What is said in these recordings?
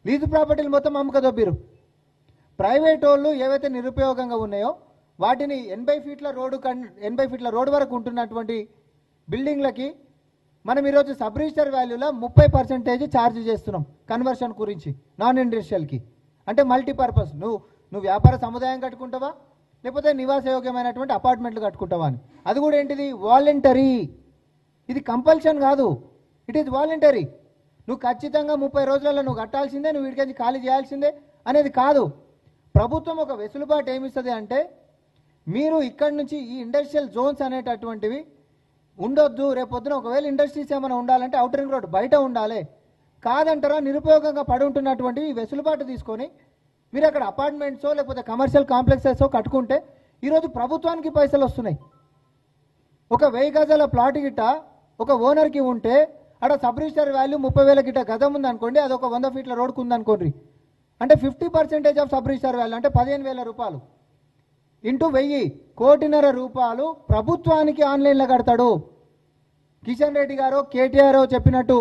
Lease ప్రాపర్టీలు మొత్తం అమ్ముకదొబ్బిరు. Private వాళ్ళు ఏవైతే నిరుపయోగంగా ఉన్నాయో వాటిని 80 ఫీట్ల రోడ్డు వరకు ఉంటున్నటువంటి బిల్డింగ్లకి మనం ఈరోజు సబ్ రిజిస్టర్ వాల్యూలో 30% ఛార్జ్ చేస్తున్నాం కన్వర్షన్ గురించి నాన్ ఇండస్ట్రియల్కి. అంటే మల్టీపర్పస్, నువ్వు వ్యాపార సముదాయం కట్టుకుంటావా లేకపోతే నివాసయోగ్యమైనటువంటి అపార్ట్మెంట్లు కట్టుకుంటావా అని. అది కూడా ఏంటిది, వాలంటరీ. ఇది కంపల్షన్ కాదు, ఇట్ ఈజ్ వాలంటరీ. నువ్వు ఖచ్చితంగా 30 రోజులలో నువ్వు కట్టాల్సిందే, నువ్వు వీడికి ఖాళీ చేయాల్సిందే అనేది కాదు. ప్రభుత్వం ఒక వెసులుబాటు ఏమిస్తుంది అంటే, మీరు ఇక్కడి నుంచి ఈ ఇండస్ట్రియల్ జోన్స్ అనేటటువంటివి ఉండొద్దు, రేపొద్దున ఒకవేళ ఇండస్ట్రీస్ ఏమైనా ఉండాలంటే అవుటర్ రింగ్ రోడ్ బయట ఉండాలి, కాదంటారా నిరుపయోగంగా పడి ఉంటున్నటువంటి వెసులుబాటు తీసుకొని మీరు అక్కడ అపార్ట్మెంట్సో లేకపోతే కమర్షియల్ కాంప్లెక్సెస్ కట్టుకుంటే ఈరోజు ప్రభుత్వానికి పైసలు వస్తున్నాయి. ఒక 1000 గజాల ప్లాట్ గిట్ట ఒక ఓనర్కి ఉంటే అక్కడ సబ్ రిజిస్టర్ వాల్యూ 30,000 గిట్ట గజం ఉందనుకోండి, అది ఒక 100 ఫీట్ల రోడ్కు ఉందనుకోండి, అంటే 50% ఆఫ్ సబ్ రిజిస్టర్ వాల్యూ అంటే 15,000 రూపాయలు ఇంటూ 1000 1,50,00,000 రూపాయలు ప్రభుత్వానికి ఆన్లైన్లో కడతాడు. కిషన్ రెడ్డి గారు కేటీఆర్ చెప్పినట్టు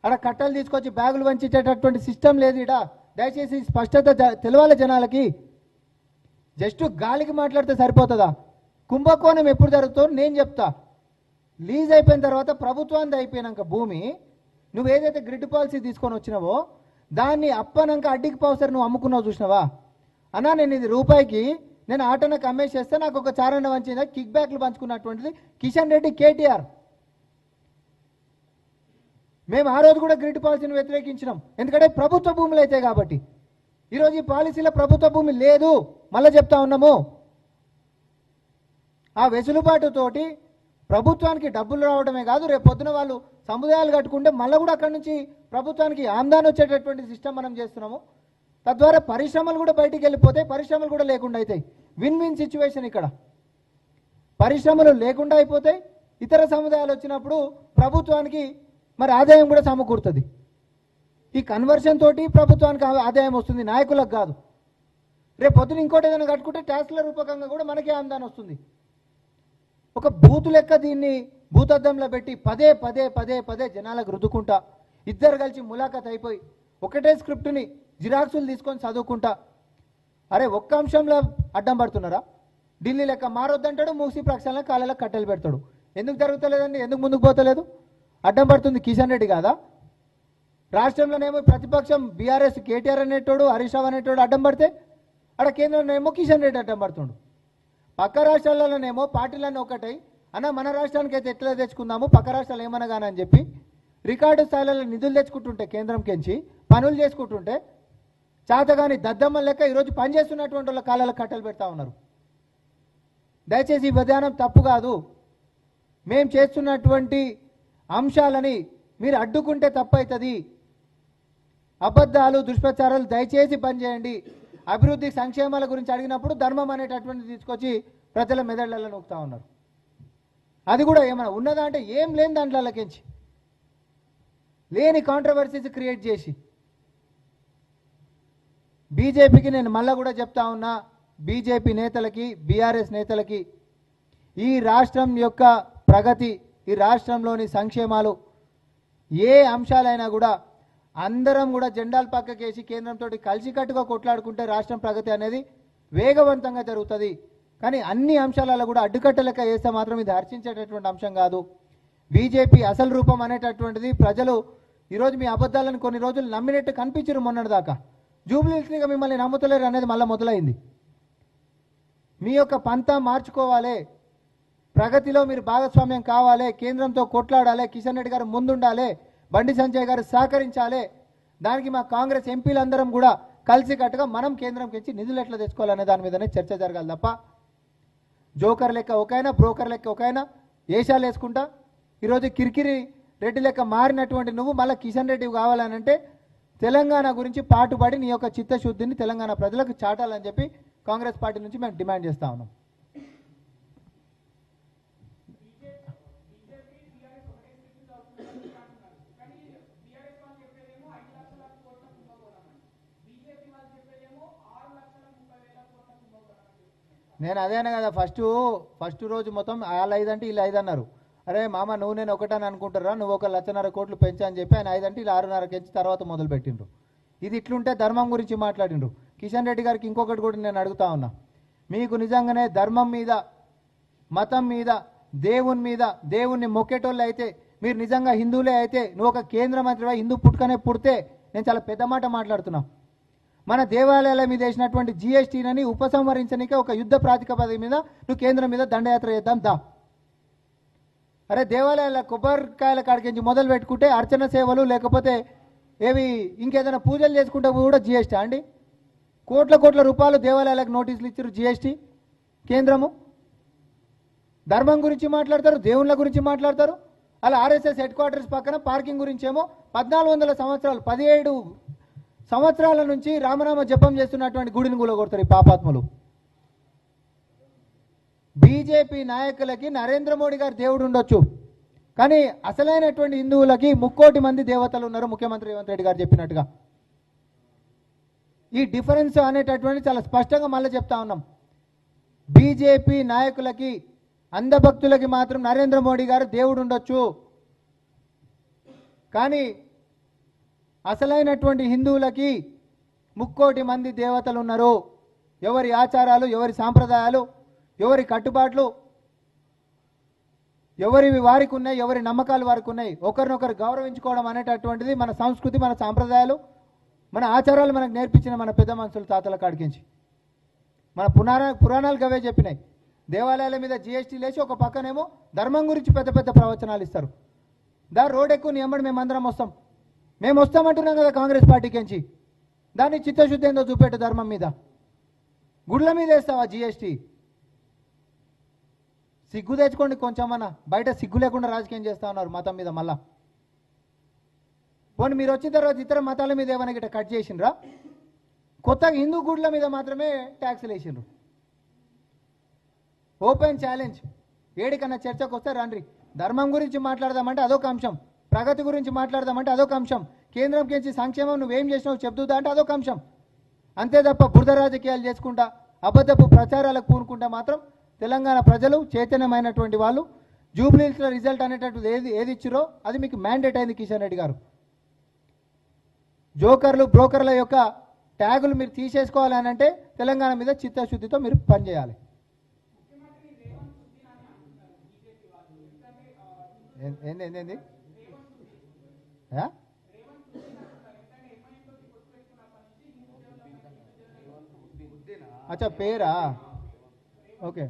అక్కడ కట్టలు తీసుకొచ్చి బ్యాగులు వంచేటటువంటి సిస్టమ్ లేదు. ఇడ దయచేసి స్పష్టత తెలవాలి జనాలకి. జస్ట్ గాలికి మాట్లాడితే సరిపోతుందా? కుంభకోణం ఎప్పుడు జరుగుతుందో నేను చెప్తా. లీజ్ అయిపోయిన తర్వాత ప్రభుత్వానికి అయిపోయినాక భూమి నువ్వు ఏదైతే గ్రిడ్ పాలసీ తీసుకొని వచ్చినావో దాన్ని అప్పనాక అడ్డికి పౌసర్ నువ్వు అమ్ముకున్నావు చూసినావా అన్నా, నేను ఇది రూపాయికి నేను ఆటోనకు అమ్మేసేస్తే నాకు ఒక చారణ వంచిందా కిక్ బ్యాక్లు పంచుకున్నటువంటిది కిషన్ రెడ్డి కేటీఆర్. మేము ఆ రోజు కూడా గ్రిడ్ పాలసీని వ్యతిరేకించినాం, ఎందుకంటే ప్రభుత్వ భూములు అయితే కాబట్టి. ఈరోజు ఈ పాలసీలో ప్రభుత్వ భూమి లేదు, మళ్ళీ చెప్తా ఉన్నాము. ఆ వెసులుబాటుతోటి ప్రభుత్వానికి డబ్బులు రావడమే కాదు, రేపు పొద్దున వాళ్ళు సముదాయాలు కట్టుకుంటే మళ్ళీ కూడా అక్కడి నుంచి ప్రభుత్వానికి ఆమ్దాని వచ్చేటటువంటి సిస్టమ్ మనం చేస్తున్నాము. తద్వారా పరిశ్రమలు కూడా బయటికి వెళ్ళిపోతాయి, పరిశ్రమలు కూడా లేకుండా అవుతాయి. విన్ విన్ సిచ్యువేషన్ ఇక్కడ. పరిశ్రమలు లేకుండా అయిపోతాయి, ఇతర సముదాయాలు వచ్చినప్పుడు ప్రభుత్వానికి మరి ఆదాయం కూడా సమకూరుతుంది. ఈ కన్వర్షన్ తోటి ప్రభుత్వానికి ఆదాయం వస్తుంది, నాయకులకు కాదు. రేపు పొద్దున ఇంకోటి ఏదైనా కట్టుకుంటే ట్యాక్స్ల రూపకంగా కూడా మనకే ఆదాయం వస్తుంది. ఒక బూతు లెక్క దీన్ని భూతద్దంలో పెట్టి పదే పదే పదే పదే జనాలకు రుద్దుకుంటా, ఇద్దరు కలిసి ములాఖత్ అయిపోయి ఒకటే స్క్రిప్ట్ని జిరాక్సులు తీసుకొని చదువుకుంటా, అరే ఒక్క అంశంలో అడ్డం పడుతున్నారా? ఢిల్లీ లెక్క మారొద్దంటాడు, మూసి ప్రక్షాళన కాళ్ళలో కట్టెలు పెడతాడు. ఎందుకు జరుగుతలేదండి? ఎందుకు ముందుకు పోతలేదు? అడ్డం పడుతుంది కిషన్ రెడ్డి కాదా? రాష్ట్రంలోనేమో ప్రతిపక్షం బీఆర్ఎస్ కేటీఆర్ అనేటోడు హరీష్ రావు అనేటోడు అడ్డం పడితే అక్కడ కేంద్రంలోనేమో కిషన్ రెడ్డి అడ్డం పడుతుండు. పక్క రాష్ట్రాలలోనేమో పార్టీలన్నీ ఒకటై అన్న మన రాష్ట్రానికి అయితే ఎట్లా తెచ్చుకుందాము, పక్క రాష్ట్రాలు ఏమనగానని అని చెప్పి రికార్డు స్థాయిలలో నిధులు తెచ్చుకుంటుంటే కేంద్రం కెంచి పనులు చేసుకుంటుంటే చాతగాని దద్దమ్మ లెక్క ఈరోజు పనిచేస్తున్నటువంటి వాళ్ళ కాళ్ళలో కట్టెలు పెడతా ఉన్నారు. దయచేసి ఈ విధానం తప్పు కాదు. మేము చేస్తున్నటువంటి అంశాలని మీరు అడ్డుకుంటే తప్పవుతుంది. అబద్ధాలు దుష్ప్రచారాలు దయచేసి బంద్ చేయండి. అభివృద్ధి సంక్షేమాల గురించి అడిగినప్పుడు ధర్మం అనేటటువంటిది తీసుకొచ్చి ప్రజల మెదళ్లలో నొక్కుతా ఉన్నారు. అది కూడా ఏమైనా ఉన్నదా అంటే ఏం లేని దాంట్లోకించి లేని కాంట్రవర్సీస్ క్రియేట్ చేసి బీజేపీకి నేను మళ్ళా కూడా చెప్తా ఉన్నా, బీజేపీ నేతలకి బీఆర్ఎస్ నేతలకి ఈ రాష్ట్రం యొక్క ప్రగతి, ఈ రాష్ట్రంలోని సంక్షేమాలు ఏ అంశాలైనా కూడా అందరం కూడా జెండాలు పక్కకేసి కేంద్రంతో కలిసికట్టుగా కొట్లాడుకుంటే రాష్ట్రం ప్రగతి అనేది వేగవంతంగా జరుగుతుంది. కానీ అన్ని అంశాలలో కూడా అడ్డుకట్టలెక్క వేస్తే మాత్రం ఇది హర్షించేటటువంటి అంశం కాదు. బీజేపీ అసలు రూపం అనేటటువంటిది ప్రజలు ఈరోజు మీ అబద్ధాలను కొన్ని రోజులు నమ్మినట్టు కనిపించారు. మొన్నటిదాకా జూబ్లీస్గా మిమ్మల్ని నమ్ముతలేరు అనేది మళ్ళీ మొదలైంది. మీ యొక్క పంతా మార్చుకోవాలి, ప్రగతిలో మీరు భాగస్వామ్యం కావాలి, కేంద్రంతో కొట్లాడాలి, కిషన్ రెడ్డి గారు ముందుండాలి, బండి సంజయ్ గారు సహకరించాలి. దానికి మా కాంగ్రెస్ ఎంపీలందరం కూడా కలిసికట్టుగా మనం కేంద్రంకి ఇచ్చి నిధులు ఎట్లా తెచ్చుకోవాలనే దాని మీదనే చర్చ జరగాలి తప్ప జోకర్ లెక్క ఒకైనా బ్రోకర్ లెక్క ఒకైనా ఏషాలు వేసుకుంటా ఈరోజు కిరికిరి రెడ్డి లెక్క మారినటువంటి నువ్వు మళ్ళీ కిషన్ రెడ్డి కావాలనంటే తెలంగాణ గురించి పాటుపడి నీ యొక్క చిత్తశుద్ధిని తెలంగాణ ప్రజలకు చాటాలని చెప్పి కాంగ్రెస్ పార్టీ నుంచి మేము డిమాండ్ చేస్తా ఉన్నాం. నేను అదేనా కదా ఫస్ట్ రోజు మొత్తం వాళ్ళు 5 అంటే వీళ్ళు 5 అన్నారు. అరే మామ నువ్వు నేను ఒకటని అనుకుంటారా, నువ్వు 1,50,000 కోట్లు పెంచా అని చెప్పి ఆయన 5 అంటే ఇలా 6.5 పెంచి తర్వాత మొదలు పెట్టిండ్రు. ఇది ఇట్లుంటే ధర్మం గురించి మాట్లాడిండ్రు. కిషన్ రెడ్డి గారికి ఇంకొకటి కూడా నేను అడుగుతా ఉన్నా, మీకు నిజంగానే ధర్మం మీద, మతం మీద, దేవుని మీద, దేవుణ్ణి మొక్కేటోళ్ళు అయితే, మీరు నిజంగా హిందువులే అయితే, నువ్వు ఒక కేంద్ర మంత్రిగా హిందూ పుట్టుకనే పుడితే, నేను చాలా పెద్ద మాట మాట్లాడుతున్నా, మన దేవాలయాల మీద వేసినటువంటి జిఎస్టీని ఉపసంహరించడానికి ఒక యుద్ధ ప్రాతిపదిక మీద నువ్వు కేంద్రం మీద దండయాత్ర చేద్దాం దా. అరే దేవాలయాల కొబ్బరికాయల కాడికి మొదలు పెట్టుకుంటే అర్చన సేవలు లేకపోతే ఏవి ఇంకేదైనా పూజలు చేసుకుంటే కూడా జిఎస్టీ అండి. కోట్ల రూపాయలు దేవాలయాలకు నోటీసులు ఇచ్చారు జిఎస్టీ కేంద్రము. ధర్మం గురించి మాట్లాడతారు, దేవుళ్ళ గురించి మాట్లాడతారు. అలా ఆర్ఎస్ఎస్ హెడ్ క్వార్టర్స్ పక్కన పార్కింగ్ గురించి ఏమో 1400 సంవత్సరాలు 17 సంవత్సరాల నుంచి రామనామ జపం చేస్తున్నటువంటి గుడిని కూలగొడతారు ఈ పాపాత్ములు. బీజేపీ నాయకులకి నరేంద్ర మోడీ గారు దేవుడు ఉండొచ్చు, కానీ అసలైనటువంటి హిందువులకి 3 కోటి మంది దేవతలు ఉన్నారు, ముఖ్యమంత్రి రేవంత్ రెడ్డి గారు చెప్పినట్టుగా. ఈ డిఫరెన్స్ అనేటటువంటి చాలా స్పష్టంగా మళ్ళీ చెప్తా ఉన్నాం. బీజేపీ నాయకులకి, అంధభక్తులకి మాత్రం నరేంద్ర మోడీ గారు దేవుడు ఉండొచ్చు, కానీ అసలైనటువంటి హిందువులకి 3 కోటి మంది దేవతలు ఉన్నారు. ఎవరి ఆచారాలు, ఎవరి సాంప్రదాయాలు, ఎవరి కట్టుబాట్లు ఎవరివి వారికి ఉన్నాయి, ఎవరి నమ్మకాలు వారికి ఉన్నాయి. ఒకరినొకరు గౌరవించుకోవడం అనేటటువంటిది మన సంస్కృతి, మన సాంప్రదాయాలు, మన ఆచారాలు మనకు నేర్పించిన మన పెద్ద మనుషులు తాతల కాడికించి మన పురాణాలు అవే చెప్పినాయి. దేవాలయాల మీద జిఎస్టీ లేచి ఒక పక్కనేమో ధర్మం గురించి పెద్ద పెద్ద ప్రవచనాలు ఇస్తారు. రోడ్ ఎక్కువ నీ ఎమ్మడి మేమందరం వస్తాం, మేము వస్తామంటున్నాం కదా కాంగ్రెస్ పార్టీకించి. దాన్ని చిత్తశుద్ధి ఏందో చూపెట్టు. ధర్మం మీద, గుడ్ల మీద వేస్తావా జిఎస్టీ? సిగ్గు తెచ్చుకోండి కొంచెమన్నా. బయట సిగ్గు లేకుండా రాజకీయం చేస్తూ ఉన్నారు మతం మీద. మళ్ళా పోనీ మీరు వచ్చిన తర్వాత ఇతర మతాల మీద ఏమైనా గిట్ట కట్ చేసిండ్రా? కొత్తగా హిందూ గుడ్ల మీద మాత్రమే ట్యాక్స్లు వేసిండ్రు. ఓపెన్ ఛాలెంజ్, ఏడికన్నా చర్చకు వస్తే రండి. ధర్మం గురించి మాట్లాడదామంటే అదొక అంశం, ప్రగతి గురించి మాట్లాడదామంటే అదొక అంశం, కేంద్రంకి సంక్షేమం నువ్వేం చేసినావు చెప్తుందా అంటే అదొక అంశం. అంతే తప్ప బురద రాజకీయాలు చేసుకుంటా, అబద్ధపు ప్రచారాలకు పూనుకుంటా మాత్రం తెలంగాణ ప్రజలు చైతన్యమైనటువంటి వాళ్ళు జూబ్లీహిల్స్లో రిజల్ట్ అనేటటువంటి ఏది ఇచ్చిరో అది మీకు మ్యాండేట్ అయింది. కిషన్ రెడ్డి గారు, జోకర్లు బ్రోకర్ల యొక్క ట్యాగులు మీరు తీసేసుకోవాలి అని అంటే తెలంగాణ మీద చిత్తశుద్ధితో మీరు పనిచేయాలి. ఏంది అచ్చా పేరా? ఓకే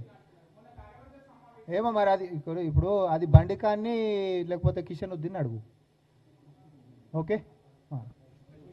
ఏమో మరి అది ఇప్పుడు అది బండికాన్ని లేకపోతే కిషన్ ఉద్దీన్ అడుగు. ఓకే.